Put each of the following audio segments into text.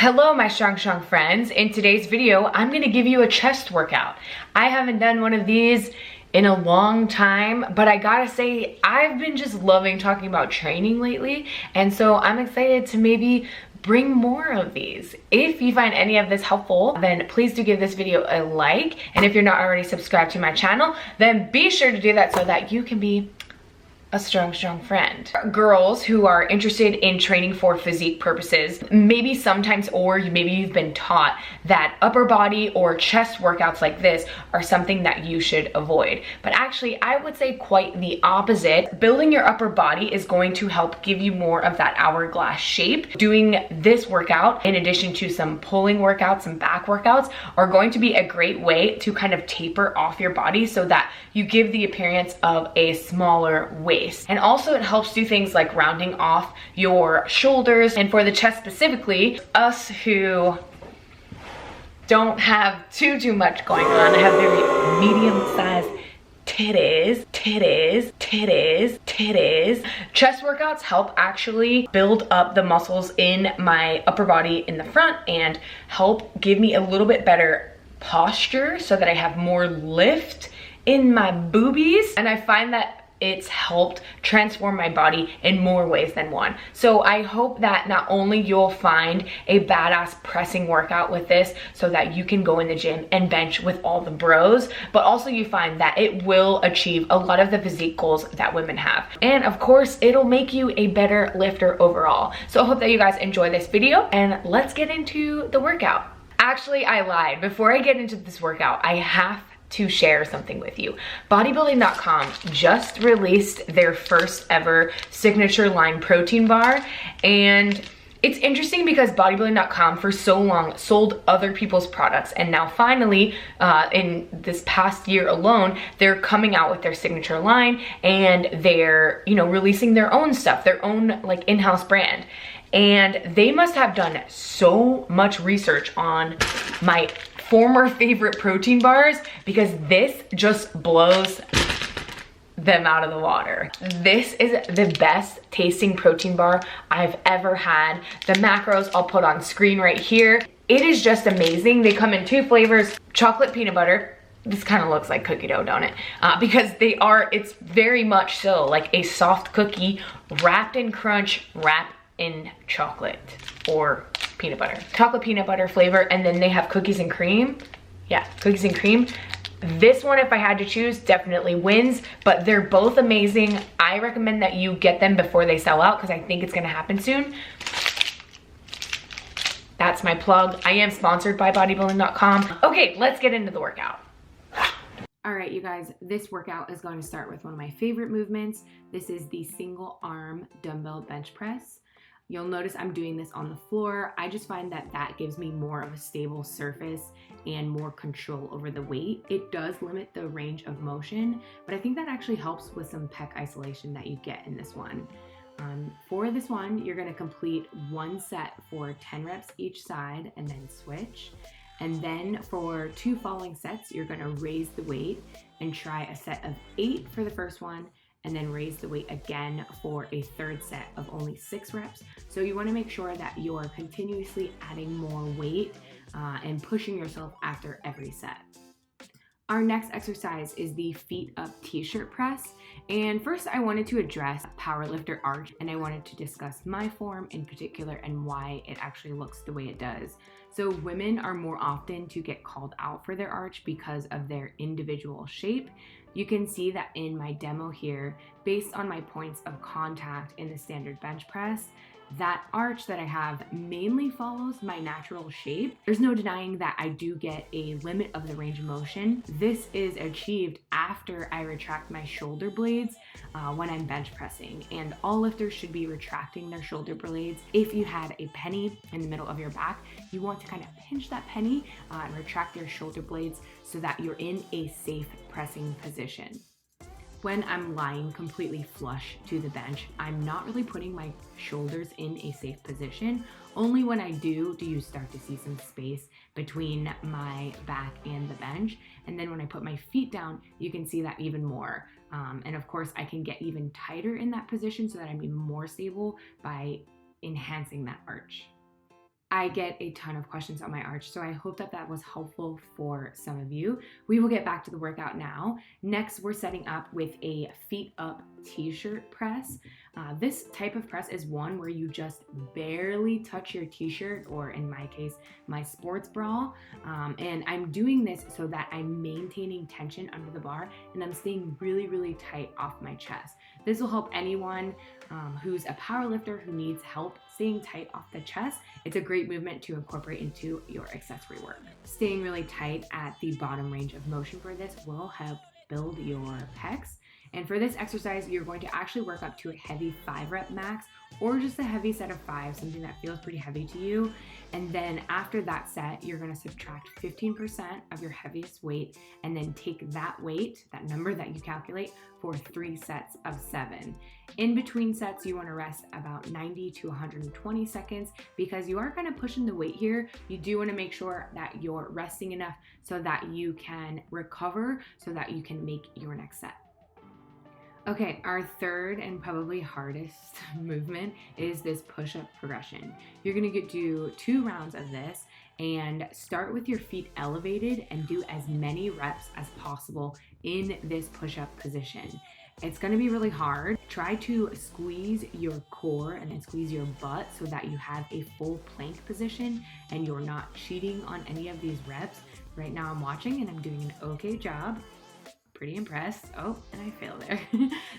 Hello my strong friends. In today's video, I'm going to give you a chest workout. I haven't done one of these in a long time, but I gotta say, I've been just loving talking about training lately, and so I'm excited to maybe bring more of these. If you find any of this helpful, then please do give this video a like, and if you're not already subscribed to my channel, then be sure to do that so that you can be a strong friend. Girls who are interested in training for physique purposes, maybe sometimes, or maybe you've been taught that upper body or chest workouts like this are something that you should avoid. But actually, I would say quite the opposite. Building your upper body is going to help give you more of that hourglass shape. Doing this workout, in addition to some pulling workouts, some back workouts, are going to be a great way to kind of taper off your body so that you give the appearance of a smaller waist. And also it helps do things like rounding off your shoulders. And for the chest specifically, us who don't have too much going on, have very medium-sized titties. Chest workouts help actually build up the muscles in my upper body in the front and help give me a little bit better posture so that I have more lift in my boobies. And I find that it's helped transform my body in more ways than one. So I hope that not only you'll find a badass pressing workout with this so that you can go in the gym and bench with all the bros, but also you find that it will achieve a lot of the physique goals that women have. And of course, it'll make you a better lifter overall. So I hope that you guys enjoy this video, and let's get into the workout. Actually, I lied. Before I get into this workout, I have to share something with you. Bodybuilding.com just released their first ever signature line protein bar, and it's interesting because bodybuilding.com for so long sold other people's products, and now finally in this past year alone, they're coming out with their signature line, and they're, you know, releasing their own stuff, their own like in-house brand. And they must have done so much research on my former favorite protein bars, because this just blows them out of the water. This is the best tasting protein bar I've ever had. The macros I'll put on screen right here. It is just amazing. They come in 2 flavors, chocolate peanut butter. This kind of looks like cookie dough, don't it? Because it's very much so like a soft cookie wrapped in crunch, wrapped in chocolate or peanut butter. Chocolate peanut butter flavor, and then they have cookies and cream. Yeah, cookies and cream. This one, if I had to choose, definitely wins, but they're both amazing. I recommend that you get them before they sell out because I think it's gonna happen soon. That's my plug. I am sponsored by bodybuilding.com. Okay, let's get into the workout. All right, you guys, this workout is going to start with one of my favorite movements. This is the single arm dumbbell bench press. You'll notice I'm doing this on the floor. I just find that that gives me more of a stable surface and more control over the weight. It does limit the range of motion, but I think that actually helps with some pec isolation that you get in this one. For this one, you're gonna complete 1 set for 10 reps each side and then switch. And then for 2 following sets, you're gonna raise the weight and try a set of 8 for the first one, and then raise the weight again for a 3rd set of only 6 reps. So you wanna make sure that you're continuously adding more weight and pushing yourself after every set. Our next exercise is the feet up t-shirt press. And first I wanted to address Powerlifter Arch, and I wanted to discuss my form in particular and why it actually looks the way it does. So women are more often to get called out for their arch because of their individual shape. You can see that in my demo here, based on my points of contact in the standard bench press, that arch that I have mainly follows my natural shape. There's no denying that I do get a limit of the range of motion. This is achieved after I retract my shoulder blades when I'm bench pressing, and all lifters should be retracting their shoulder blades. If you had a penny in the middle of your back, you want to kind of pinch that penny and retract your shoulder blades so that you're in a safe pressing position. When I'm lying completely flush to the bench, I'm not really putting my shoulders in a safe position. Only when I do you start to see some space between my back and the bench. And then when I put my feet down, you can see that even more. And of course, I can get even tighter in that position so that I'm even more stable by enhancing that arch. I get a ton of questions on my arch, so I hope that that was helpful for some of you. We will get back to the workout now. Next, we're setting up with a feet up t-shirt press. This type of press is one where you just barely touch your t-shirt, or in my case, my sports bra. And I'm doing this so that I'm maintaining tension under the bar and I'm staying really, really tight off my chest. This will help anyone who's a power lifter who needs help staying tight off the chest. It's a great movement to incorporate into your accessory work. Staying really tight at the bottom range of motion for this will help build your pecs. And for this exercise, you're going to actually work up to a heavy 5-rep max, or just a heavy set of 5, something that feels pretty heavy to you. And then after that set, you're gonna subtract 15% of your heaviest weight, and then take that weight, that number that you calculate, for 3 sets of 7. In between sets, you wanna rest about 90 to 120 seconds, because you are kind of pushing the weight here. You do wanna make sure that you're resting enough so that you can recover, so that you can make your next set. Okay, our third and probably hardest movement is this push-up progression. You're gonna do 2 rounds of this, and start with your feet elevated and do as many reps as possible in this push-up position. It's gonna be really hard. Try to squeeze your core and then squeeze your butt so that you have a full plank position and you're not cheating on any of these reps. Right now I'm watching and I'm doing an okay job. Pretty impressed. Oh, and I failed there.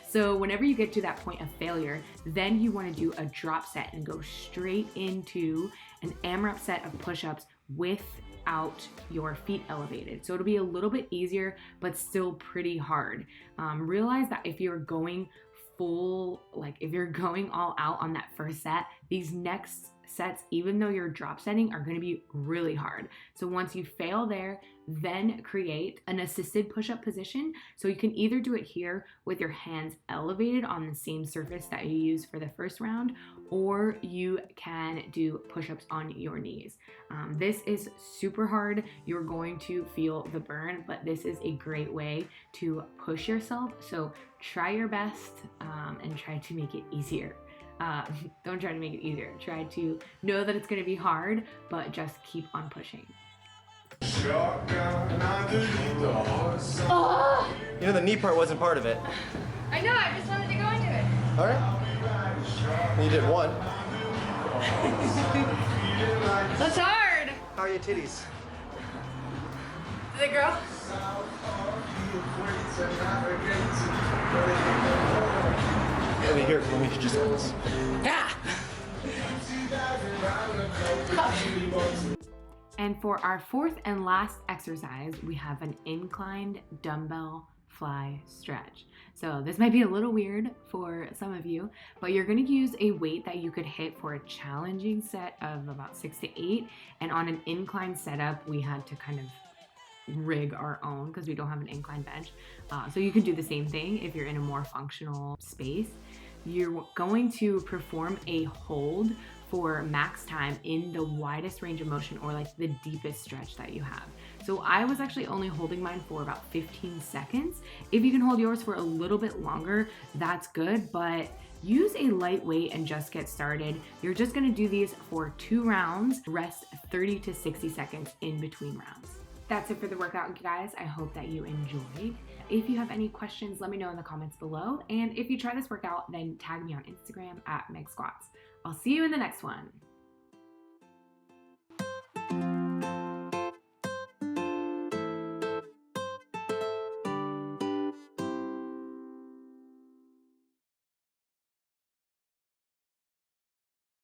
So whenever you get to that point of failure, then you want to do a drop set and go straight into an AMRAP set of push-ups without your feet elevated. So it'll be a little bit easier, but still pretty hard. Realize that if you're going full, like if you're going all out on that first set, these next sets, even though you're drop setting, are going to be really hard. So once you fail there, then create an assisted push-up position. So you can either do it here with your hands elevated on the same surface that you used for the first round, or you can do push-ups on your knees. This is super hard. You're going to feel the burn, but this is a great way to push yourself. So try your best and try to make it easier. Don't try to make it easier. Try to know that it's going to be hard, but just keep on pushing. Oh. You know, the knee part wasn't part of it. I know, I just wanted to go into it. All right. You did one. That's hard. How are your titties? Did they grow? Let me just do this. Yeah. And for our fourth and last exercise, we have an inclined dumbbell fly stretch. So this might be a little weird for some of you, but you're going to use a weight that you could hit for a challenging set of about 6 to 8. And on an incline setup, we had to kind of rig our own because we don't have an incline bench. So you can do the same thing if you're in a more functional space. You're going to perform a hold for max time in the widest range of motion, or like the deepest stretch that you have. So I was actually only holding mine for about 15 seconds. If you can hold yours for a little bit longer, that's good, but use a light weight and just get started. You're just gonna do these for 2 rounds, rest 30 to 60 seconds in between rounds. That's it for the workout, guys. I hope that you enjoyed. If you have any questions, let me know in the comments below. And if you try this workout, then tag me on Instagram at MegSquats. I'll see you in the next one.